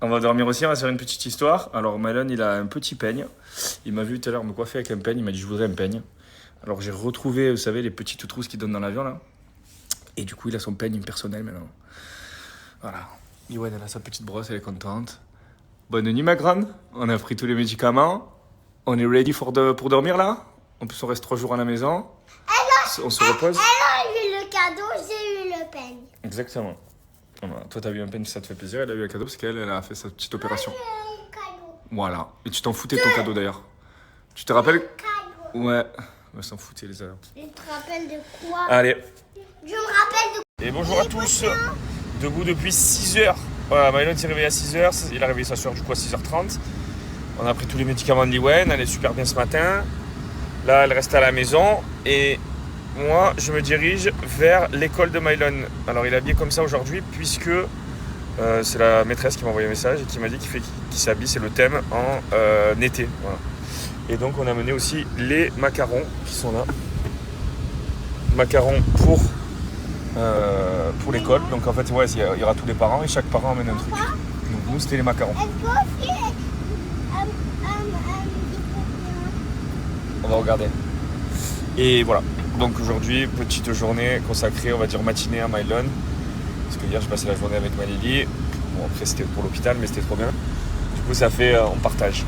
On va dormir aussi, on va faire une petite histoire. Alors Malone, il a un petit peigne. Il m'a vu tout à l'heure me coiffer avec un peigne. Il m'a dit je voudrais un peigne. Alors j'ai retrouvé, vous savez, les petites trousses qu'il donne dans l'avion là. Et du coup, il a son peigne personnel maintenant. Voilà. Yoann, elle a sa petite brosse, elle est contente. Bonne nuit ma grande. On a pris tous les médicaments. On est ready pour dormir là. En plus, on reste 3 jours à la maison. On se repose. Elle a eu le cadeau, j'ai eu le peigne. Exactement. Voilà. Toi, t'as eu un peigne, ça te fait plaisir. Elle a eu un cadeau parce qu'elle a fait sa petite opération. Un cadeau. Voilà. Et tu t'en foutais de ton cadeau d'ailleurs. Tu te rappelles? Cadeau. Ouais. On s'en foutait les heures. Tu te rappelles de quoi? Allez. Je me rappelle de Et bonjour à tous. Debout depuis 6h. Voilà, Mylon s'est réveillé à 6h. Il a réveillé sa soeur du coup à 6h30. On a pris tous les médicaments de Liwen. Elle est super bien ce matin. Là, elle reste à la maison. Et moi, je me dirige vers l'école de Mylon. Alors, il est habillé comme ça aujourd'hui puisque c'est la maîtresse qui m'a envoyé un message et qui m'a dit qu'il s'habille. C'est le thème en été. Voilà. Et donc, on a amené aussi les macarons qui sont là. Macarons pour l'école. Donc en fait, ouais, il y aura tous les parents et chaque parent amène un truc. Donc nous, c'était les macarons. On va regarder. Et voilà. Donc aujourd'hui, petite journée consacrée, on va dire matinée à Mylon. Parce que hier, j'ai passé la journée avec Malili. Bon, après, c'était pour l'hôpital, mais c'était trop bien. Du coup, ça fait, on partage.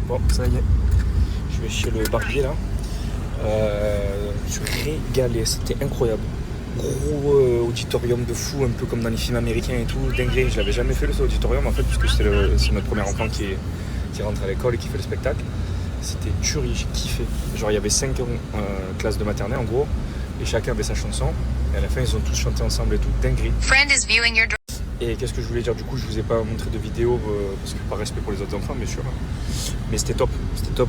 Bon, ça y est, je vais chez le barbier là. Je suis régalé, c'était incroyable. Gros auditorium de fou, un peu comme dans les films américains et tout, dingue. Je l'avais jamais fait le auditorium en fait, puisque c'est notre premier enfant qui rentre à l'école et qui fait le spectacle. C'était tuerie, j'ai kiffé. Genre il y avait 5 classes de maternelle en gros, et chacun avait sa chanson. Et à la fin, ils ont tous chanté ensemble et tout, dinguerie. Et qu'est-ce que je voulais dire, du coup, je vous ai pas montré de vidéo parce que par respect pour les autres enfants, bien sûr. Mais c'était top,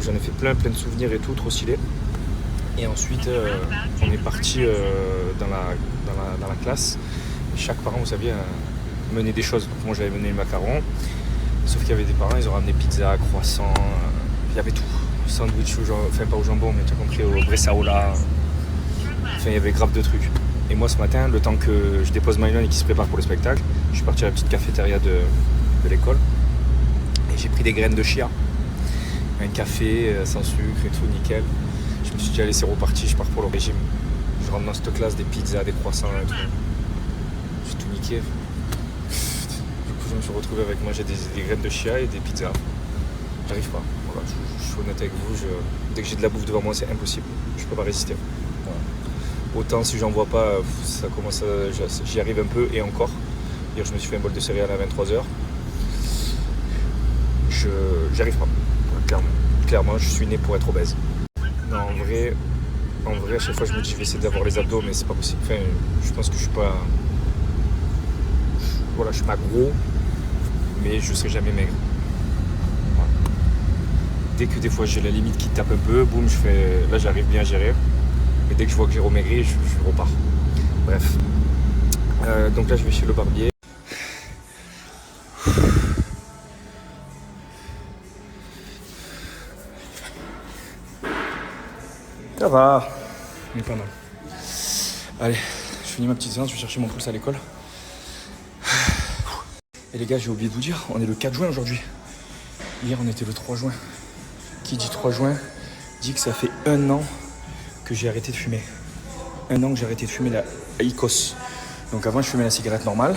j'en ai fait plein de souvenirs et tout, trop stylé. Et ensuite, on est parti dans la classe. Et chaque parent, vous saviez, menait des choses. Donc moi, j'avais mené les macarons. Sauf qu'il y avait des parents, ils ont ramené pizza, croissant, il y avait tout. Sandwich, enfin pas au jambon, mais tu as compris, au bressaola. Enfin, il y avait grave de trucs. Et moi, ce matin, le temps que je dépose Mylon et qu'il se prépare pour le spectacle, je suis parti à la petite cafétéria de l'école. Et j'ai pris des graines de chia. Un café sans sucre et tout, nickel. Je me suis dit, allez, c'est reparti, je pars pour le régime. Je rentre dans cette classe, des pizzas, des croissants et tout. J'ai tout niqué. Du coup, je me suis retrouvé avec moi, j'ai des graines de chia et des pizzas. J'arrive pas. Voilà, je suis honnête avec vous. Dès que j'ai de la bouffe devant moi, c'est impossible. Je peux pas résister. Voilà. Autant si j'en vois pas, ça commence j'y arrive un peu et encore. Hier, je me suis fait un bol de céréales à 23h. J'y arrive pas. Voilà, clairement, je suis né pour être obèse. Non, en vrai, à chaque fois, je me dis, je vais essayer d'avoir les abdos, mais c'est pas possible. Enfin, je pense que je suis pas... Voilà, je suis pas gros, mais je serai jamais maigre. Voilà. Dès que des fois, j'ai la limite qui tape un peu, boum, là, j'arrive bien à gérer. Mais dès que je vois que j'ai remaigri, je repars. Bref. Donc là, je vais chez le barbier. Ça va. On est pas mal. Allez, je finis ma petite séance, je vais chercher mon pouce à l'école. Et les gars, j'ai oublié de vous dire, on est le 4 juin aujourd'hui. Hier, on était le 3 juin. Qui dit 3 juin dit que ça fait 1 an que j'ai arrêté de fumer. 1 an que j'ai arrêté de fumer la IQOS. Donc avant, je fumais la cigarette normale.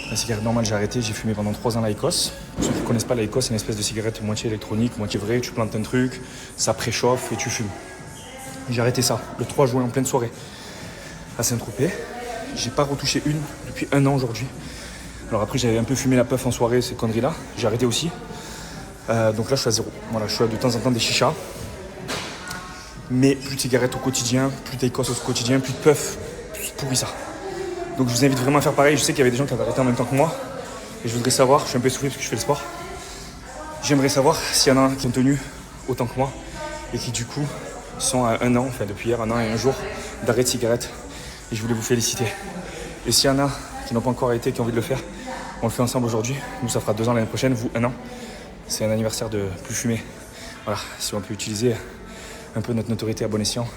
La cigarette normale, j'ai arrêté. J'ai fumé pendant 3 ans la IQOS. Pour ceux qui ne connaissent pas la IQOS, c'est une espèce de cigarette moitié électronique, moitié vraie. Tu plantes un truc, ça préchauffe et tu fumes. J'ai arrêté ça le 3 juin en pleine soirée à Saint-Tropez. J'ai pas retouché une depuis 1 an aujourd'hui. Alors après, j'avais un peu fumé la puff en soirée, ces conneries-là. J'ai arrêté aussi. Donc là, je suis à 0. Voilà, je suis à de temps en temps des chichas. Mais plus de cigarettes au quotidien, plus d'IQOS au quotidien, plus de puff, plus pourri ça. Donc je vous invite vraiment à faire pareil. Je sais qu'il y avait des gens qui avaient arrêté en même temps que moi. Et je voudrais savoir, je suis un peu essoufflé parce que je fais le sport. J'aimerais savoir s'il y en a qui ont tenu autant que moi et qui du coup sont à 1 an, enfin depuis hier, 1 an et 1 jour d'arrêt de cigarette. Et je voulais vous féliciter. Et s'il y en a qui n'ont pas encore arrêté, qui ont envie de le faire, on le fait ensemble aujourd'hui. Nous, ça fera 2 ans l'année prochaine, vous 1 an. C'est un anniversaire de plus fumer. Voilà, si on peut utiliser un peu notre notoriété à bon escient,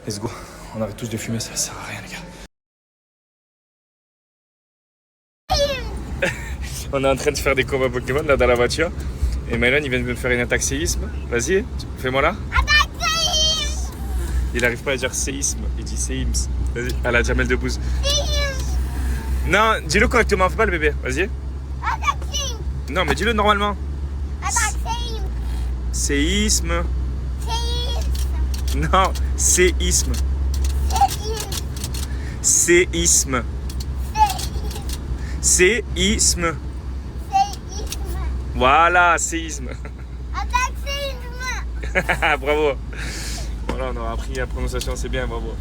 let's go. On arrête tous de fumer, ça sert à rien les gars. On est en train de faire des combats Pokémon là dans la voiture. Et Mylan il vient de me faire une attaque séisme. Vas-y, fais-moi là. Attaque séisme. Il arrive pas à dire séisme, il dit séisme. Vas-y, à la Jamel Debbouze. Non, dis-le correctement, fais pas le bébé, vas-y. Attaque séisme. Non, mais dis-le normalement. Attaque séisme. Séisme. Séisme. Non, séisme. Séisme. Séisme. Séisme. Séisme. Voilà, séisme. Attaque séisme. Bravo. Voilà, on aura appris la prononciation, c'est bien, bravo.